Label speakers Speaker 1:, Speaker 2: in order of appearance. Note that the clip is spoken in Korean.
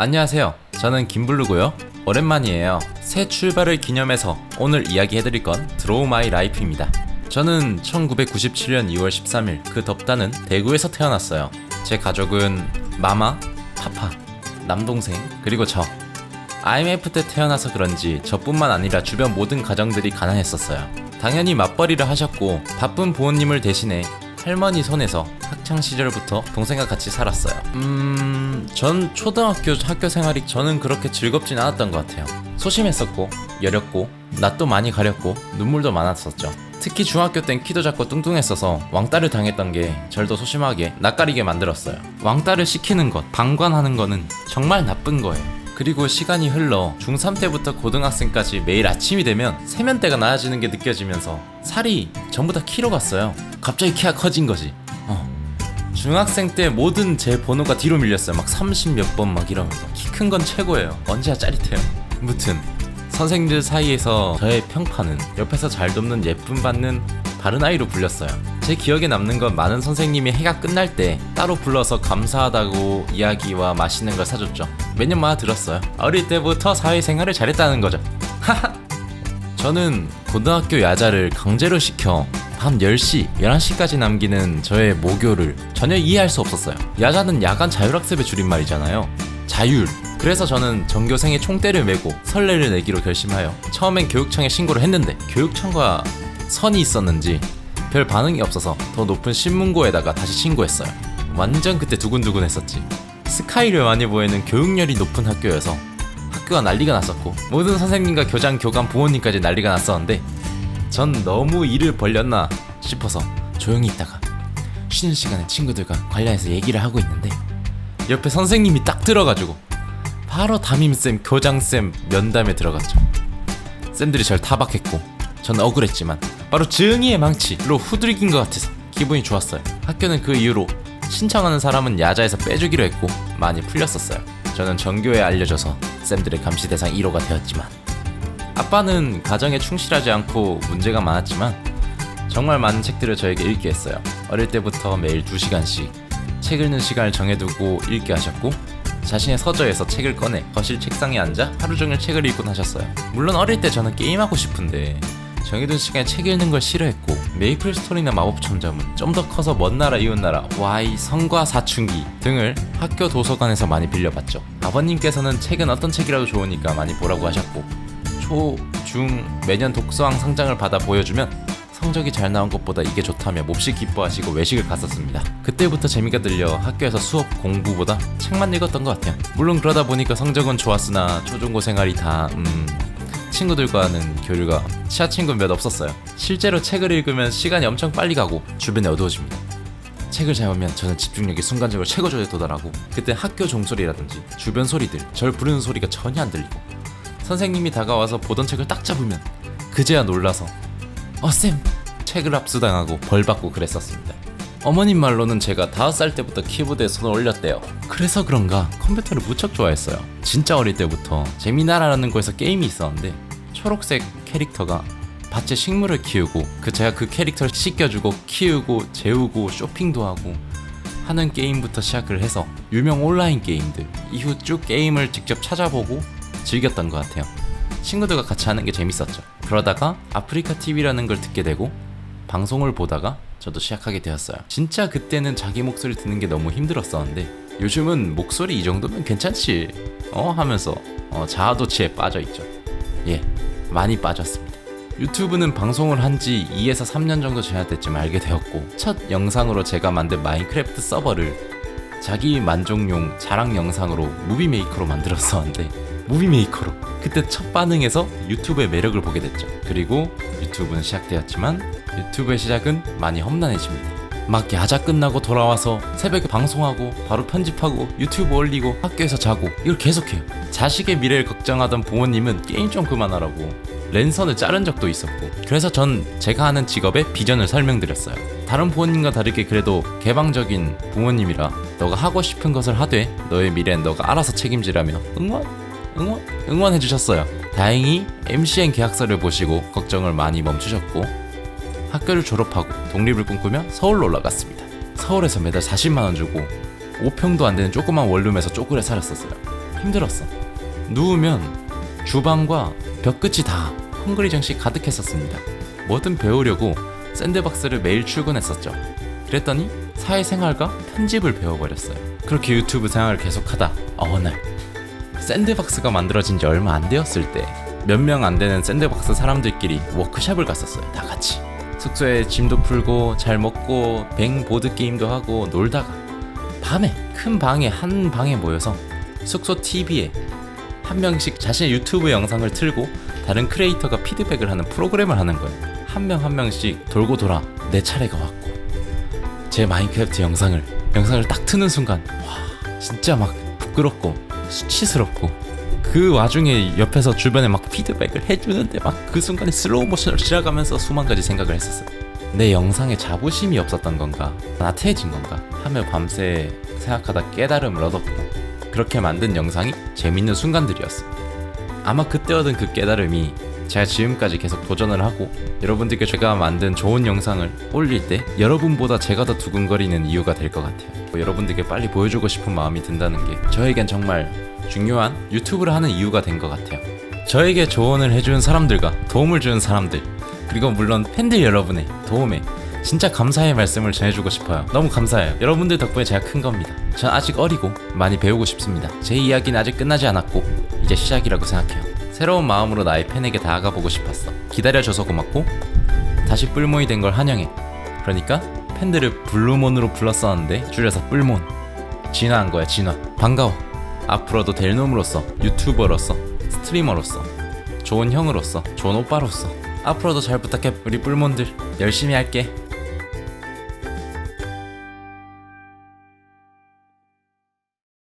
Speaker 1: 안녕하세요. 저는 김블루고요. 오랜만이에요. 새 출발을 기념해서 오늘 이야기해드릴 건 드로우 마이 라이프입니다. 저는 1997년 2월 13일 그 덥다는 대구에서 태어났어요. 제 가족은 마마, 파파, 남동생, 그리고 저. IMF 때 태어나서 그런지 저뿐만 아니라 주변 모든 가정들이 가난했었어요. 당연히 맞벌이를 하셨고 바쁜 부모님을 대신해 할머니 손에서 학창 시절부터 동생과 같이 살았어요. 전 초등학교 학교 생활이 저는 그렇게 즐겁진 않았던 것 같아요. 소심했었고 여렸고 낯도 많이 가렸고 눈물도 많았었죠. 특히 중학교 땐 키도 작고 뚱뚱했어서 왕따를 당했던 게 절 더 소심하게 낯가리게 만들었어요. 왕따를 시키는 것, 방관하는 거는 정말 나쁜 거예요. 그리고 시간이 흘러 중3 때부터 고등학생까지 매일 아침이 되면 세면대가 낮아지는 게 느껴지면서 살이 전부 다 키로 갔어요. 갑자기 키가 커진 거지. 중학생 때 모든 제 번호가 뒤로 밀렸어요. 막 30 몇 번 막 이러면서. 키 큰 건 최고예요. 언제야 짜릿해요. 무튼 선생님들 사이에서 저의 평판은 옆에서 잘 돕는 예쁨 받는 바른 아이로 불렸어요. 제 기억에 남는 건 많은 선생님이 해가 끝날 때 따로 불러서 감사하다고 이야기와 맛있는 걸 사줬죠. 몇 년마다 들었어요. 어릴 때부터 사회생활을 잘했다는 거죠. 저는 고등학교 야자를 강제로 시켜 밤 10시, 11시까지 남기는 저의 모교를 전혀 이해할 수 없었어요. 야자는 야간 자율학습의 줄임말이잖아요. 자율. 그래서 저는 전교생의 총대를 메고 선례를 내기로 결심하여 처음엔 교육청에 신고를 했는데 교육청과 선이 있었는지 별 반응이 없어서 더 높은 신문고에다가 다시 신고했어요. 완전 그때 두근두근했었지. 스카이를 많이 보이는 교육열이 높은 학교여서 학교가 난리가 났었고 모든 선생님과 교장, 교감, 부모님까지 난리가 났었는데 전 너무 일을 벌렸나 싶어서 조용히 있다가 쉬는 시간에 친구들과 관련해서 얘기를 하고 있는데 옆에 선생님이 딱 들어가지고 바로 담임쌤, 교장쌤 면담에 들어갔죠. 쌤들이 절 타박했고 전 억울했지만 바로 정의의 망치로 후들긴 것 같아서 기분이 좋았어요. 학교는 그 이후로 신청하는 사람은 야자에서 빼주기로 했고 많이 풀렸었어요. 저는 전교에 알려져서 쌤들의 감시 대상 1호가 되었지만 아빠는 가정에 충실하지 않고 문제가 많았지만 정말 많은 책들을 저에게 읽게 했어요. 어릴 때부터 매일 2시간씩 책 읽는 시간을 정해두고 읽게 하셨고 자신의 서재에서 책을 꺼내 거실 책상에 앉아 하루 종일 책을 읽곤 하셨어요. 물론 어릴 때 저는 게임하고 싶은데 정해둔 시간에 책 읽는 걸 싫어했고 메이플 스토리나 마법 천자문, 좀 더 커서 먼 나라 이웃 나라, Y, 성과 사춘기 등을 학교 도서관에서 많이 빌려봤죠. 아버님께서는 책은 어떤 책이라도 좋으니까 많이 보라고 하셨고 초, 중 매년 독서왕 상장을 받아 보여주면 성적이 잘 나온 것보다 이게 좋다며 몹시 기뻐하시고 외식을 갔었습니다. 그때부터 재미가 들려 학교에서 수업 공부보다 책만 읽었던 것 같아요. 물론 그러다 보니까 성적은 좋았으나 초중고 생활이 다 친구들과는 교류가 치아 친구 몇 없었어요. 실제로 책을 읽으면 시간이 엄청 빨리 가고 주변이 어두워집니다. 책을 잘 보면 저는 집중력이 순간적으로 최고조에 도달하고 그때 학교 종소리라든지 주변 소리들, 절 부르는 소리가 전혀 안 들리고 선생님이 다가와서 보던 책을 딱 잡으면 그제야 놀라서 쌤! 책을 압수당하고 벌받고 그랬었습니다. 어머님 말로는 제가 5살 때부터 키보드에 손을 올렸대요. 그래서 그런가 컴퓨터를 무척 좋아했어요. 진짜 어릴 때부터 재미나라는 곳에서 게임이 있었는데 초록색 캐릭터가 밭에 식물을 키우고 제가 그 캐릭터를 씻겨주고 키우고 재우고 쇼핑도 하고 하는 게임부터 시작을 해서 유명 온라인 게임들 이후 쭉 게임을 직접 찾아보고 즐겼던 것 같아요. 친구들과 같이 하는 게 재밌었죠. 그러다가 아프리카 TV라는 걸 듣게 되고 방송을 보다가 저도 시작하게 되었어요. 진짜 그때는 자기 목소리 듣는 게 너무 힘들었었는데 요즘은 목소리 이 정도면 괜찮지 하면서 자아도취에 빠져있죠. 예, 많이 빠졌습니다. 유튜브는 방송을 한 지 2에서 3년 정도 지났댔지만 알게 되었고 첫 영상으로 제가 만든 마인크래프트 서버를 자기 만족용 자랑 영상으로 무비메이커로 만들었었는데 무비메이커로 그때 첫 반응에서 유튜브의 매력을 보게 됐죠. 그리고 유튜브는 시작되었지만 유튜브의 시작은 많이 험난해집니다. 막 야자 끝나고 돌아와서 새벽에 방송하고 바로 편집하고 유튜브 올리고 학교에서 자고 이걸 계속해요. 자식의 미래를 걱정하던 부모님은 게임 좀 그만하라고 랜선을 자른 적도 있었고 그래서 전 제가 하는 직업의 비전을 설명드렸어요. 다른 부모님과 다르게 그래도 개방적인 부모님이라 너가 하고 싶은 것을 하되 너의 미래는 너가 알아서 책임지라며 응원해주셨어요. 다행히 MCN 계약서를 보시고 걱정을 많이 멈추셨고 학교를 졸업하고 독립을 꿈꾸며 서울로 올라갔습니다. 서울에서 매달 40만원 주고 5평도 안 되는 조그만 원룸에서 쪼그려 살았었어요. 힘들었어. 누우면 주방과 벽끝이 다 헝그리 정시 가득했었습니다. 뭐든 배우려고 샌드박스를 매일 출근했었죠. 그랬더니 사회생활과 편집을 배워버렸어요. 그렇게 유튜브 생활을 계속하다 어느 날 샌드박스가 만들어진 지 얼마 안 되었을 때 몇 명 안 되는 샌드박스 사람들끼리 워크숍을 갔었어요. 다 같이 숙소에 짐도 풀고 잘 먹고 뱅 보드게임도 하고 놀다가 밤에 큰 방에 한 방에 모여서 숙소 TV에 한 명씩 자신의 유튜브 영상을 틀고 다른 크리에이터가 피드백을 하는 프로그램을 하는 거예요. 한 명 한 명씩 돌고 돌아 내 차례가 왔고 제 마인크래프트 영상을 딱 트는 순간 와 진짜 막 부끄럽고 수치스럽고 그 와중에 옆에서 주변에 막 피드백을 해주는데 막 그 순간에 슬로우 모션을 지나가면서 수만 가지 생각을 했었어요. 내 영상에 자부심이 없었던 건가 나태해진 건가 하며 밤새 생각하다 깨달음을 얻었고 그렇게 만든 영상이 재밌는 순간들이었습니다. 아마 그때 얻은 그 깨달음이 제가 지금까지 계속 도전을 하고 여러분들께 제가 만든 좋은 영상을 올릴 때 여러분보다 제가 더 두근거리는 이유가 될 것 같아요. 여러분들께 빨리 보여주고 싶은 마음이 든다는 게 저에겐 정말 중요한 유튜브를 하는 이유가 된 것 같아요. 저에게 조언을 해주는 사람들과 도움을 주는 사람들 그리고 물론 팬들 여러분의 도움에 진짜 감사의 말씀을 전해주고 싶어요. 너무 감사해요. 여러분들 덕분에 제가 큰 겁니다. 전 아직 어리고 많이 배우고 싶습니다. 제 이야기는 아직 끝나지 않았고 이제 시작이라고 생각해요. 새로운 마음으로 나의 팬에게 다가가보고 싶었어. 기다려줘서 고맙고 다시 뿔몬이 된 걸 환영해. 그러니까 팬들을 블루몬으로 불렀었는데 줄여서 뿔몬. 진화한 거야 진화. 반가워. 앞으로도 될 놈으로서 유튜버로서 스트리머로서 좋은 형으로서 좋은 오빠로서 앞으로도 잘 부탁해 우리 뿔몬들. 열심히 할게.